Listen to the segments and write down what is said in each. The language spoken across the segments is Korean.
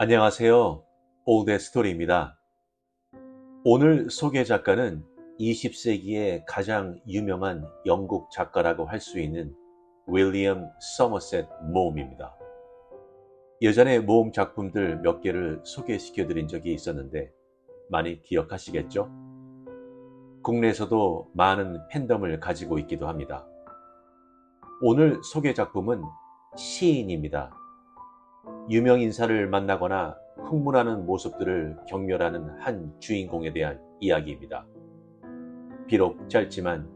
안녕하세요. 올드 스토리입니다. 오늘 소개 작가는 20세기의 가장 유명한 영국 작가라고 할 수 있는 윌리엄 서머셋 모음입니다. 예전에 모음 작품들 몇 개를 소개시켜 드린 적이 있었는데 많이 기억하시겠죠? 국내에서도 많은 팬덤을 가지고 있기도 합니다. 오늘 소개 작품은 시인입니다. 유명 인사를 만나거나 흥분하는 모습들을 경멸하는 한 주인공에 대한 이야기입니다. 비록 짧지만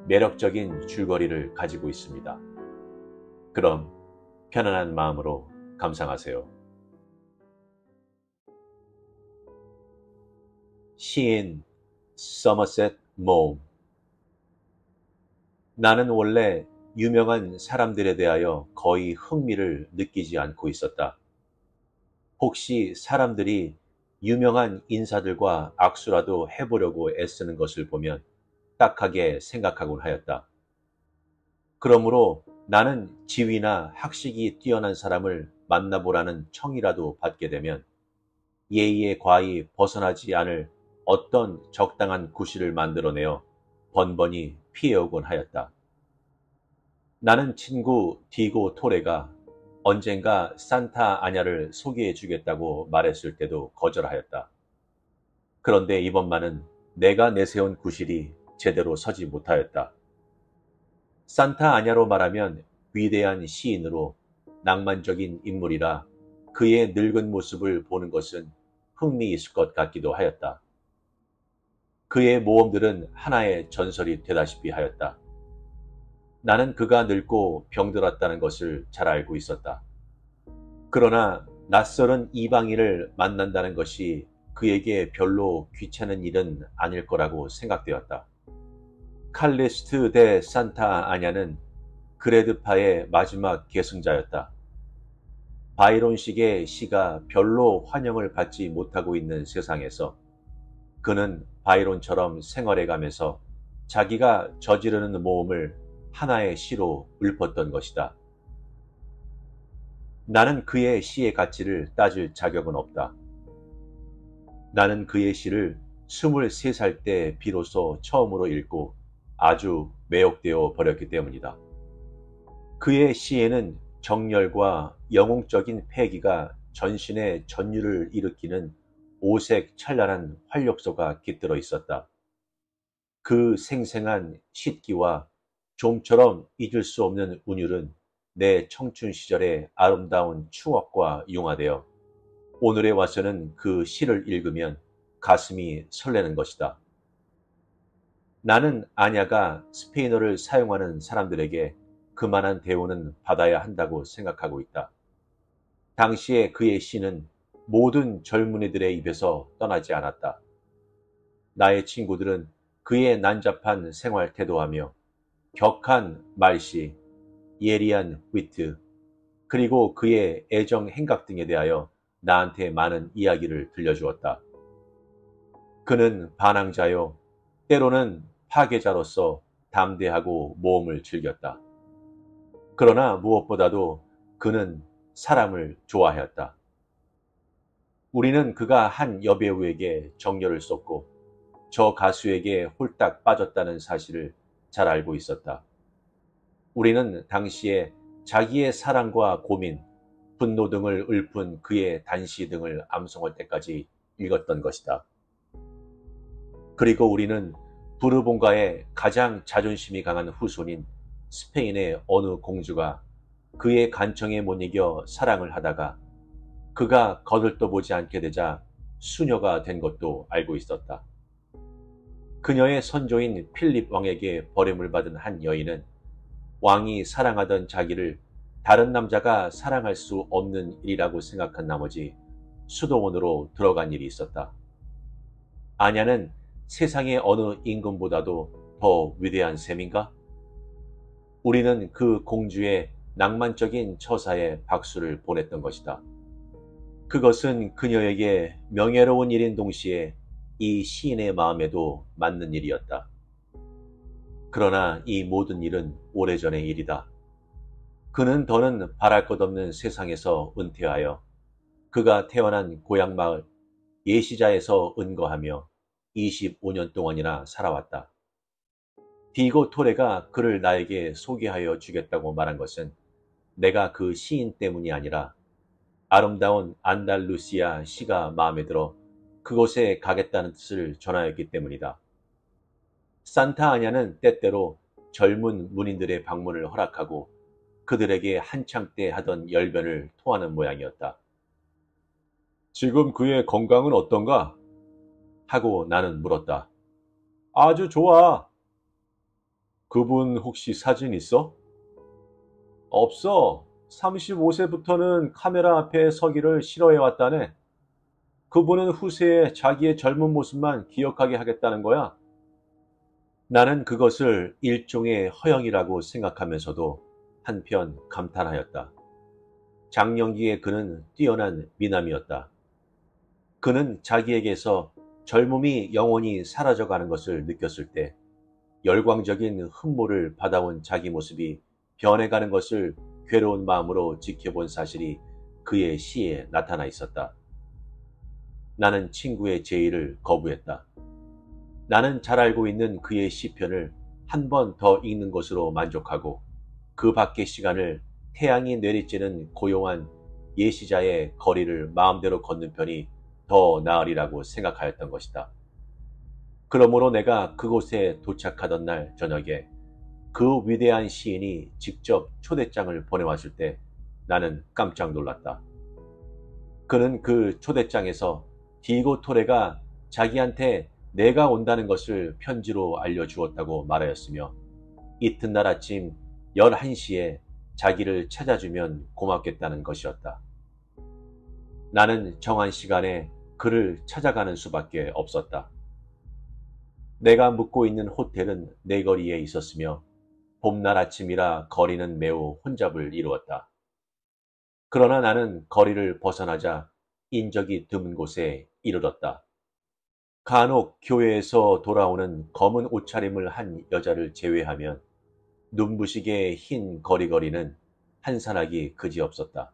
매력적인 줄거리를 가지고 있습니다. 그럼 편안한 마음으로 감상하세요. 시인 서머셋 모음. 나는 원래 유명한 사람들에 대하여 거의 흥미를 느끼지 않고 있었다. 혹시 사람들이 유명한 인사들과 악수라도 해보려고 애쓰는 것을 보면 딱하게 생각하곤 하였다. 그러므로 나는 지위나 학식이 뛰어난 사람을 만나보라는 청이라도 받게 되면 예의에 과히 벗어나지 않을 어떤 적당한 구실을 만들어내어 번번이 피해오곤 하였다. 나는 친구 디고 토레가 언젠가 산타 아냐를 소개해 주겠다고 말했을 때도 거절하였다. 그런데 이번만은 내가 내세운 구실이 제대로 서지 못하였다. 산타 아냐로 말하면 위대한 시인으로 낭만적인 인물이라 그의 늙은 모습을 보는 것은 흥미있을 것 같기도 하였다. 그의 모험들은 하나의 전설이 되다시피 하였다. 나는 그가 늙고 병들었다는 것을 잘 알고 있었다. 그러나 낯설은 이방인을 만난다는 것이 그에게 별로 귀찮은 일은 아닐 거라고 생각되었다. 칼리스트 대 산타 아냐는 그레드파의 마지막 계승자였다. 바이론식의 시가 별로 환영을 받지 못하고 있는 세상에서 그는 바이론처럼 생활해가면서 자기가 저지르는 모험을 하나의 시로 읊었던 것이다. 나는 그의 시의 가치를 따질 자격은 없다. 나는 그의 시를 23살 때 비로소 처음으로 읽고 아주 매혹되어 버렸기 때문이다. 그의 시에는 정열과 영웅적인 패기가 전신에 전율을 일으키는 오색 찬란한 활력소가 깃들어 있었다. 그 생생한 시기와 좀처럼 잊을 수 없는 운율은 내 청춘 시절의 아름다운 추억과 융화되어 오늘에 와서는 그 시를 읽으면 가슴이 설레는 것이다. 나는 아냐가 스페인어를 사용하는 사람들에게 그만한 대우는 받아야 한다고 생각하고 있다. 당시에 그의 시는 모든 젊은이들의 입에서 떠나지 않았다. 나의 친구들은 그의 난잡한 생활 태도하며 격한 말씨, 예리한 위트, 그리고 그의 애정 행각 등에 대하여 나한테 많은 이야기를 들려주었다. 그는 반항자요, 때로는 파괴자로서 담대하고 모험을 즐겼다. 그러나 무엇보다도 그는 사람을 좋아하였다. 우리는 그가 한 여배우에게 정열을 쏟고 저 가수에게 홀딱 빠졌다는 사실을 잘 알고 있었다. 우리는 당시에 자기의 사랑과 고민, 분노 등을 읊은 그의 단시 등을 암송할 때까지 읽었던 것이다. 그리고 우리는 부르봉가의 가장 자존심이 강한 후손인 스페인의 어느 공주가 그의 간청에 못 이겨 사랑을 하다가 그가 거들떠보지 않게 되자 수녀가 된 것도 알고 있었다. 그녀의 선조인 필립 왕에게 버림을 받은 한 여인은 왕이 사랑하던 자기를 다른 남자가 사랑할 수 없는 일이라고 생각한 나머지 수도원으로 들어간 일이 있었다. 아냐는 세상의 어느 임금보다도 더 위대한 셈인가? 우리는 그 공주의 낭만적인 처사에 박수를 보냈던 것이다. 그것은 그녀에게 명예로운 일인 동시에 이 시인의 마음에도 맞는 일이었다. 그러나 이 모든 일은 오래전의 일이다. 그는 더는 바랄 것 없는 세상에서 은퇴하여 그가 태어난 고향 마을 예시자에서 은거하며 25년 동안이나 살아왔다. 디고 토레가 그를 나에게 소개하여 주겠다고 말한 것은 내가 그 시인 때문이 아니라 아름다운 안달루시아 시가 마음에 들어 그곳에 가겠다는 뜻을 전하였기 때문이다. 산타 아냐는 때때로 젊은 문인들의 방문을 허락하고 그들에게 한창 때 하던 열변을 토하는 모양이었다. 지금 그의 건강은 어떤가? 하고 나는 물었다. 아주 좋아. 그분 혹시 사진 있어? 없어. 35세부터는 카메라 앞에 서기를 싫어해왔다네. 그분은 후세에 자기의 젊은 모습만 기억하게 하겠다는 거야. 나는 그것을 일종의 허영이라고 생각하면서도 한편 감탄하였다. 장년기에 그는 뛰어난 미남이었다. 그는 자기에게서 젊음이 영원히 사라져가는 것을 느꼈을 때 열광적인 흠모를 받아온 자기 모습이 변해가는 것을 괴로운 마음으로 지켜본 사실이 그의 시에 나타나 있었다. 나는 친구의 제의를 거부했다. 나는 잘 알고 있는 그의 시편을 한 번 더 읽는 것으로 만족하고 그 밖의 시간을 태양이 내리쬐는 고요한 예시자의 거리를 마음대로 걷는 편이 더 나으리라고 생각하였던 것이다. 그러므로 내가 그곳에 도착하던 날 저녁에 그 위대한 시인이 직접 초대장을 보내왔을 때 나는 깜짝 놀랐다. 그는 그 초대장에서 디고 토레가 자기한테 내가 온다는 것을 편지로 알려주었다고 말하였으며 이튿날 아침 11시에 자기를 찾아주면 고맙겠다는 것이었다. 나는 정한 시간에 그를 찾아가는 수밖에 없었다. 내가 묵고 있는 호텔은 내거리에 있었으며 봄날 아침이라 거리는 매우 혼잡을 이루었다. 그러나 나는 거리를 벗어나자 인적이 드문 곳에 이르렀다. 간혹 교회에서 돌아오는 검은 옷차림을 한 여자를 제외하면 눈부시게 흰 거리거리는 한산하기 그지없었다.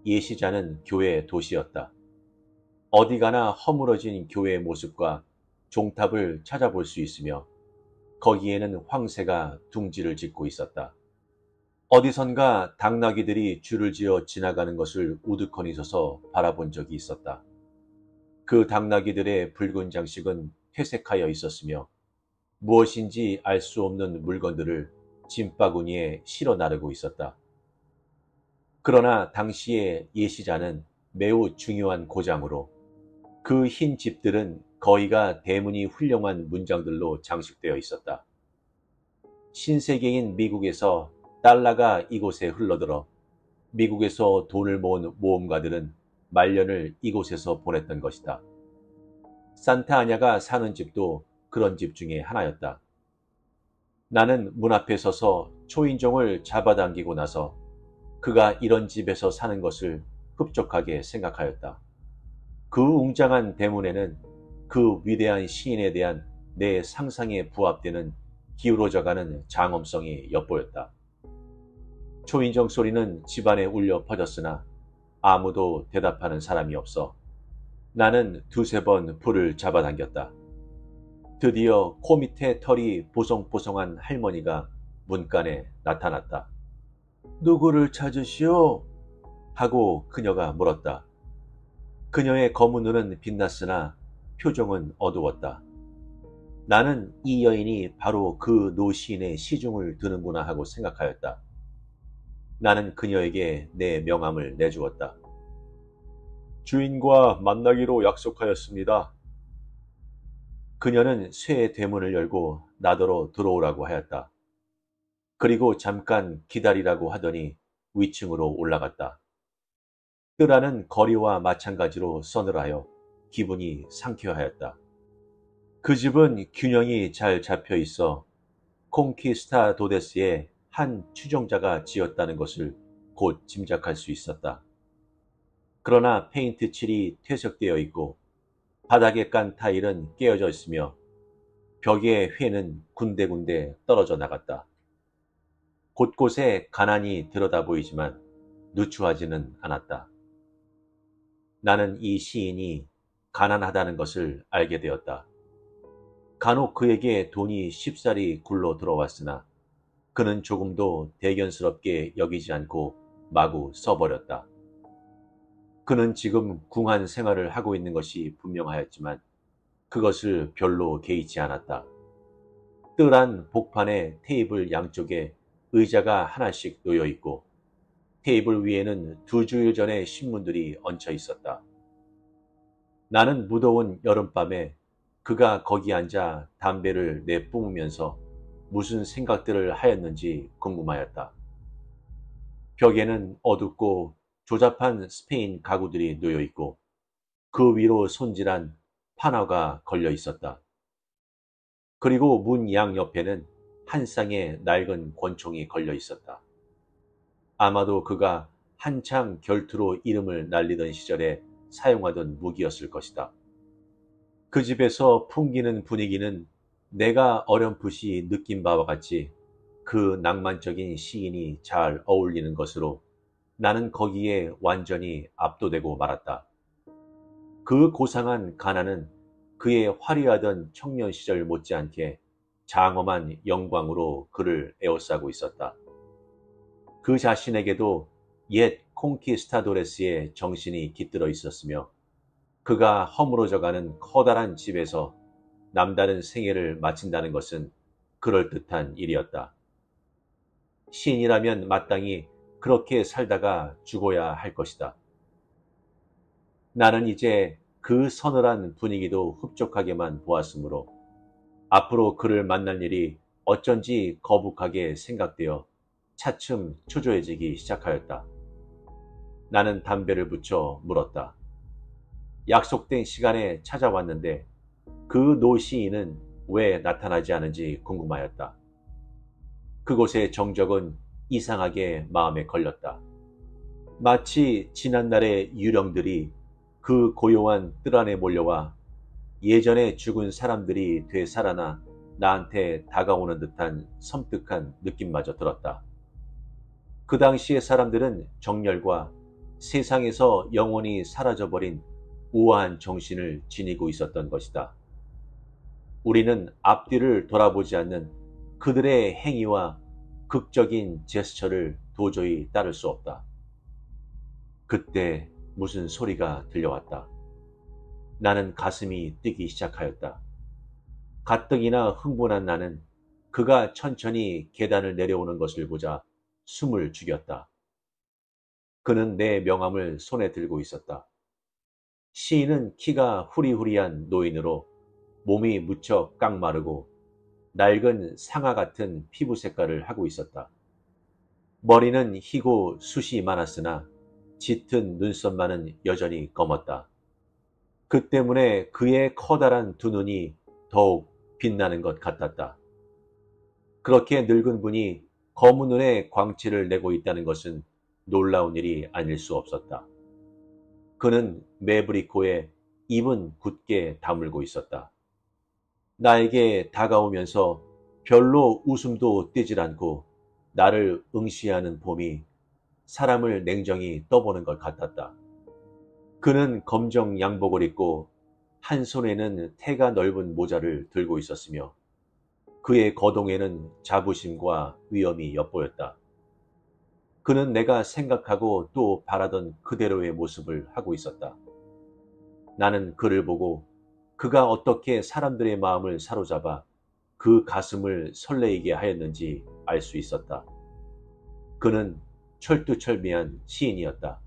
예시자는 교회 도시였다. 어디 가나 허물어진 교회의 모습과 종탑을 찾아볼 수 있으며 거기에는 황새가 둥지를 짓고 있었다. 어디선가 당나귀들이 줄을 지어 지나가는 것을 우두커니 서서 바라본 적이 있었다. 그 당나귀들의 붉은 장식은 회색하여 있었으며 무엇인지 알 수 없는 물건들을 짐바구니에 실어 나르고 있었다. 그러나 당시의 예시자는 매우 중요한 고장으로 그 흰 집들은 거의가 대문이 훌륭한 문장들로 장식되어 있었다. 신세계인 미국에서 달러가 이곳에 흘러들어 미국에서 돈을 모은 모험가들은 말년을 이곳에서 보냈던 것이다. 산타 아냐가 사는 집도 그런 집 중에 하나였다. 나는 문 앞에 서서 초인종을 잡아당기고 나서 그가 이런 집에서 사는 것을 흡족하게 생각하였다. 그 웅장한 대문에는 그 위대한 시인에 대한 내 상상에 부합되는 기울어져가는 장엄성이 엿보였다. 초인종 소리는 집안에 울려 퍼졌으나 아무도 대답하는 사람이 없어 나는 두세 번 불을 잡아당겼다. 드디어 코 밑에 털이 보송보송한 할머니가 문간에 나타났다. 누구를 찾으시오? 하고 그녀가 물었다. 그녀의 검은 눈은 빛났으나 표정은 어두웠다. 나는 이 여인이 바로 그 노시인의 시중을 드는구나 하고 생각하였다. 나는 그녀에게 내 명함을 내주었다. 주인과 만나기로 약속하였습니다. 그녀는 쇠의 대문을 열고 나더러 들어오라고 하였다. 그리고 잠깐 기다리라고 하더니 위층으로 올라갔다. 뜨라는 거리와 마찬가지로 서늘하여 기분이 상쾌하였다. 그 집은 균형이 잘 잡혀 있어 콩키스타도데스의 한 추종자가 지었다는 것을 곧 짐작할 수 있었다. 그러나 페인트 칠이 퇴색되어 있고 바닥에 깐 타일은 깨어져 있으며 벽의 회는 군데군데 떨어져 나갔다. 곳곳에 가난이 들여다 보이지만 누추하지는 않았다. 나는 이 시인이 가난하다는 것을 알게 되었다. 간혹 그에게 돈이 쉽사리 굴러 들어왔으나 그는 조금도 대견스럽게 여기지 않고 마구 써버렸다. 그는 지금 궁한 생활을 하고 있는 것이 분명하였지만 그것을 별로 개의치 않았다. 뜰한 복판에 테이블 양쪽에 의자가 하나씩 놓여 있고 테이블 위에는 2주일 전의 신문들이 얹혀 있었다. 나는 무더운 여름밤에 그가 거기 앉아 담배를 내뿜으면서 무슨 생각들을 하였는지 궁금하였다. 벽에는 어둡고 조잡한 스페인 가구들이 놓여 있고 그 위로 손질한 판화가 걸려 있었다. 그리고 문 양옆에는 한 쌍의 낡은 권총이 걸려 있었다. 아마도 그가 한창 결투로 이름을 날리던 시절에 사용하던 무기였을 것이다. 그 집에서 풍기는 분위기는 내가 어렴풋이 느낀 바와 같이 그 낭만적인 시인이 잘 어울리는 것으로 나는 거기에 완전히 압도되고 말았다. 그 고상한 가난은 그의 화려하던 청년 시절 못지않게 장엄한 영광으로 그를 에워싸고 있었다. 그 자신에게도 옛 콩키스타도레스의 정신이 깃들어 있었으며 그가 허물어져가는 커다란 집에서 남다른 생애를 마친다는 것은 그럴듯한 일이었다. 시인이라면 마땅히 그렇게 살다가 죽어야 할 것이다. 나는 이제 그 서늘한 분위기도 흡족하게만 보았으므로 앞으로 그를 만날 일이 어쩐지 거북하게 생각되어 차츰 초조해지기 시작하였다. 나는 담배를 붙여 물었다. 약속된 시간에 찾아왔는데 그 노시인은 왜 나타나지 않은지 궁금하였다. 그곳의 정적은 이상하게 마음에 걸렸다. 마치 지난날의 유령들이 그 고요한 뜰 안에 몰려와 예전에 죽은 사람들이 되살아나 나한테 다가오는 듯한 섬뜩한 느낌마저 들었다. 그 당시의 사람들은 정열과 세상에서 영원히 사라져버린 우아한 정신을 지니고 있었던 것이다. 우리는 앞뒤를 돌아보지 않는 그들의 행위와 극적인 제스처를 도저히 따를 수 없다. 그때 무슨 소리가 들려왔다. 나는 가슴이 뛰기 시작하였다. 가뜩이나 흥분한 나는 그가 천천히 계단을 내려오는 것을 보자 숨을 죽였다. 그는 내 명함을 손에 들고 있었다. 시인은 키가 후리후리한 노인으로 몸이 무척 깡마르고 낡은 상아 같은 피부 색깔을 하고 있었다. 머리는 희고 숱이 많았으나 짙은 눈썹만은 여전히 검었다. 그 때문에 그의 커다란 두 눈이 더욱 빛나는 것 같았다. 그렇게 늙은 분이 검은 눈에 광채를 내고 있다는 것은 놀라운 일이 아닐 수 없었다. 그는 매브리코에 입은 굳게 다물고 있었다. 나에게 다가오면서 별로 웃음도 띄질 않고 나를 응시하는 봄이 사람을 냉정히 떠보는 것 같았다. 그는 검정 양복을 입고 한 손에는 태가 넓은 모자를 들고 있었으며 그의 거동에는 자부심과 위엄이 엿보였다. 그는 내가 생각하고 또 바라던 그대로의 모습을 하고 있었다. 나는 그를 보고 그가 어떻게 사람들의 마음을 사로잡아 그 가슴을 설레이게 하였는지 알 수 있었다. 그는 철두철미한 시인이었다.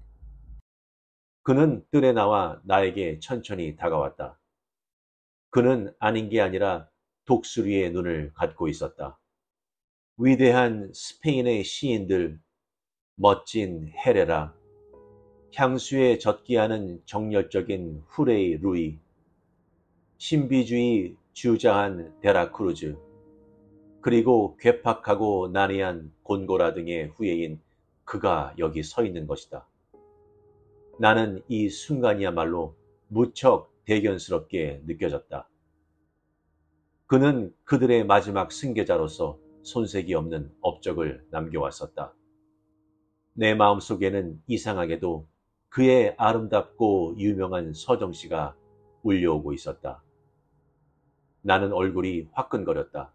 그는 뜰에 나와 나에게 천천히 다가왔다. 그는 아닌 게 아니라 독수리의 눈을 갖고 있었다. 위대한 스페인의 시인들, 멋진 헤레라, 향수에 젖기하는 정열적인 후레이 루이, 신비주의 주장한 데라크루즈, 그리고 괴팍하고 난해한 곤고라 등의 후예인 그가 여기 서 있는 것이다. 나는 이 순간이야말로 무척 대견스럽게 느껴졌다. 그는 그들의 마지막 승계자로서 손색이 없는 업적을 남겨왔었다. 내 마음속에는 이상하게도 그의 아름답고 유명한 서정시가 울려오고 있었다. 나는 얼굴이 화끈거렸다.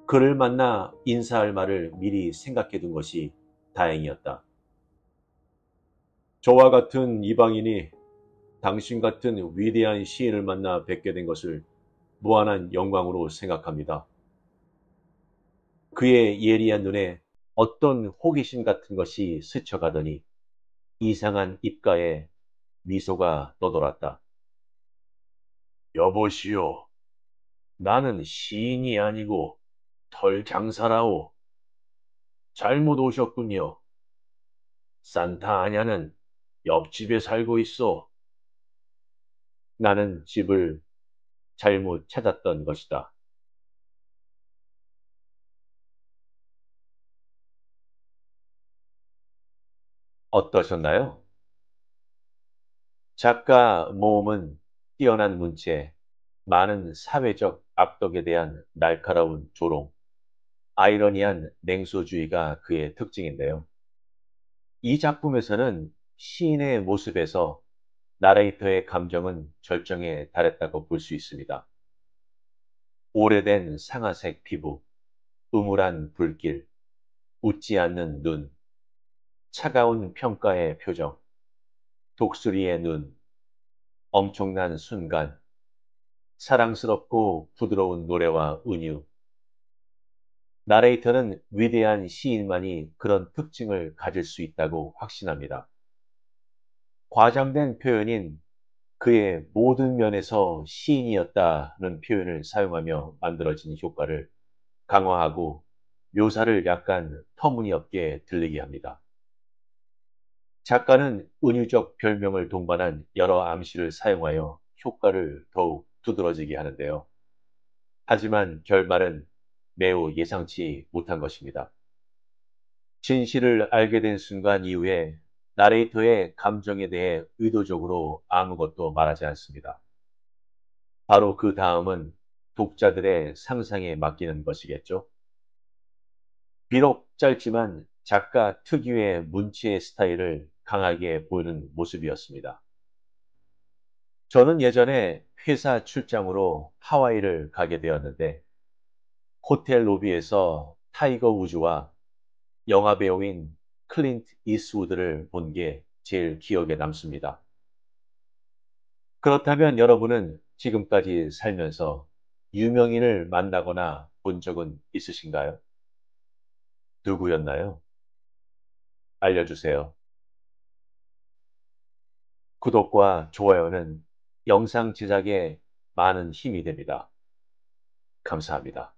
그를 만나 인사할 말을 미리 생각해둔 것이 다행이었다. 저와 같은 이방인이 당신 같은 위대한 시인을 만나 뵙게 된 것을 무한한 영광으로 생각합니다. 그의 예리한 눈에 어떤 호기심 같은 것이 스쳐가더니 이상한 입가에 미소가 떠돌았다. 여보시오, 나는 시인이 아니고 털 장사라오. 잘못 오셨군요. 산타 아냐는 옆집에 살고 있어. 나는 집을 잘못 찾았던 것이다. 어떠셨나요? 작가 모험은 뛰어난 문체, 많은 사회적 악덕에 대한 날카로운 조롱, 아이러니한 냉소주의가 그의 특징인데요. 이 작품에서는 시인의 모습에서 나레이터의 감정은 절정에 달했다고 볼 수 있습니다. 오래된 상아색 피부, 음울한 불길, 웃지 않는 눈, 차가운 평가의 표정, 독수리의 눈, 엄청난 순간, 사랑스럽고 부드러운 노래와 은유. 나레이터는 위대한 시인만이 그런 특징을 가질 수 있다고 확신합니다. 과장된 표현인 그의 모든 면에서 시인이었다는 표현을 사용하며 만들어진 효과를 강화하고 묘사를 약간 터무니없게 들리게 합니다. 작가는 은유적 별명을 동반한 여러 암시를 사용하여 효과를 더욱 두드러지게 하는데요. 하지만 결말은 매우 예상치 못한 것입니다. 진실을 알게 된 순간 이후에 나레이터의 감정에 대해 의도적으로 아무것도 말하지 않습니다. 바로 그 다음은 독자들의 상상에 맡기는 것이겠죠. 비록 짧지만 작가 특유의 문체의 스타일을 강하게 보이는 모습이었습니다. 저는 예전에 회사 출장으로 하와이를 가게 되었는데 호텔 로비에서 타이거 우즈와 영화 배우인 클린트 이스우드를 본 게 제일 기억에 남습니다. 그렇다면 여러분은 지금까지 살면서 유명인을 만나거나 본 적은 있으신가요? 누구였나요? 알려주세요. 구독과 좋아요는 영상 제작에 많은 힘이 됩니다. 감사합니다.